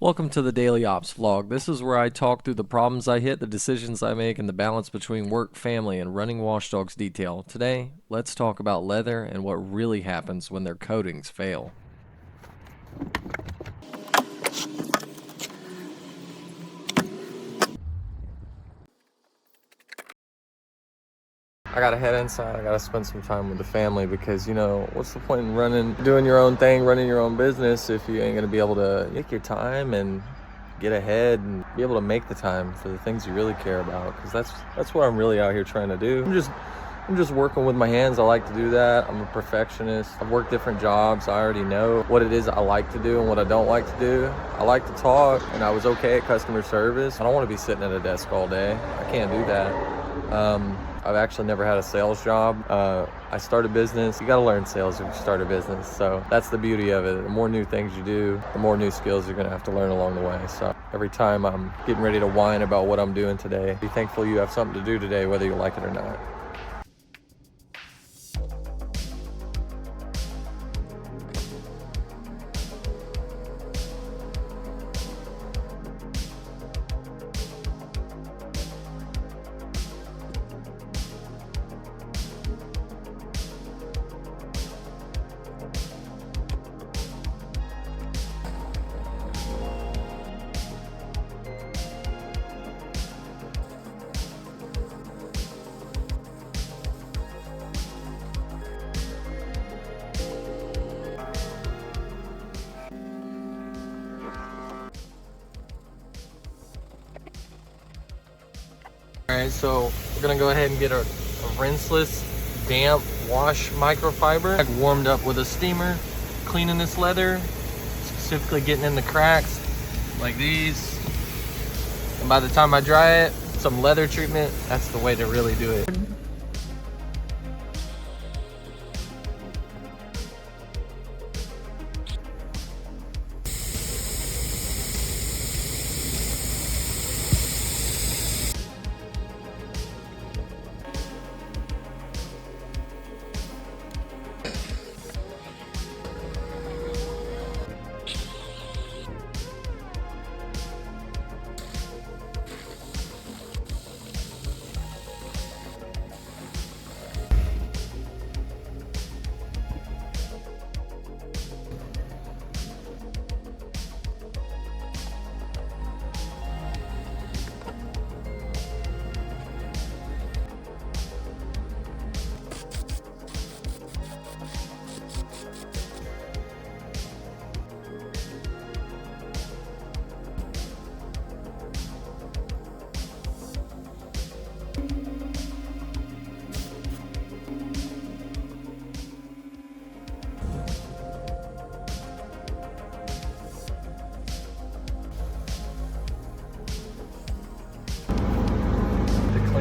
Welcome to the Daily Ops Vlog. This is where I talk through the problems I hit, the decisions I make, and the balance between work, family, and running Wash Dawgs Detail. Today, let's talk about leather and what really happens when their coatings fail. I gotta head inside. I gotta spend some time with the family because, what's the point in doing your own thing, running your own business if you ain't gonna be able to take your time and get ahead and be able to make the time for the things you really care about? Because that's what I'm really out here trying to do. I'm just working with my hands. I like to do that. I'm a perfectionist. I've worked different jobs. I already know what it is I like to do and what I don't like to do. I like to talk, and I was okay at customer service. I don't want to be sitting at a desk all day. I can't do that. I've actually never had a sales job. I started a business. You got to learn sales if you start a business. So that's the beauty of it. The more new things you do, the more new skills you're going to have to learn along the way. So every time I'm getting ready to whine about what I'm doing today, be thankful you have something to do today, whether you like it or not. Alright, so we're gonna go ahead and get a rinseless, damp wash microfiber. Warmed up with a steamer, cleaning this leather, specifically getting in the cracks like these. And by the time I dry it, some leather treatment, that's the way to really do it.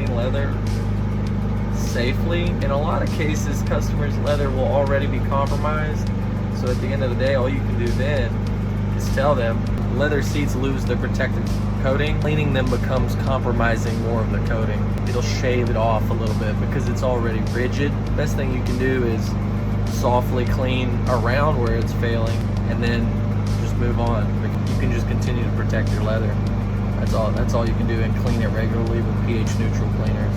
Leather safely. In a lot of cases, customers' leather will already be compromised. So at the end of the day, all you can do then is tell them leather seats lose their protective coating. Cleaning them becomes compromising more of the coating. It'll shave it off a little bit because it's already rigid. Best thing you can do is softly clean around where it's failing and then just move on. You can just continue to protect your leather. That's all you can do, and clean it regularly with pH neutral cleaners.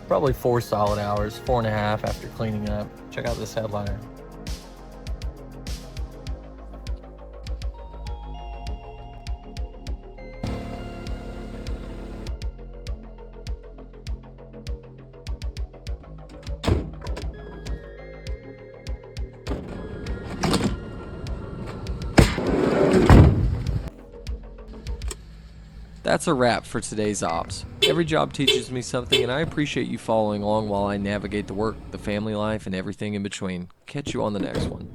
Probably 4 solid hours, 4.5 after cleaning up. Check out this headliner. That's a wrap for today's ops. Every job teaches me something, and I appreciate you following along while I navigate the work, the family life, and everything in between. Catch you on the next one.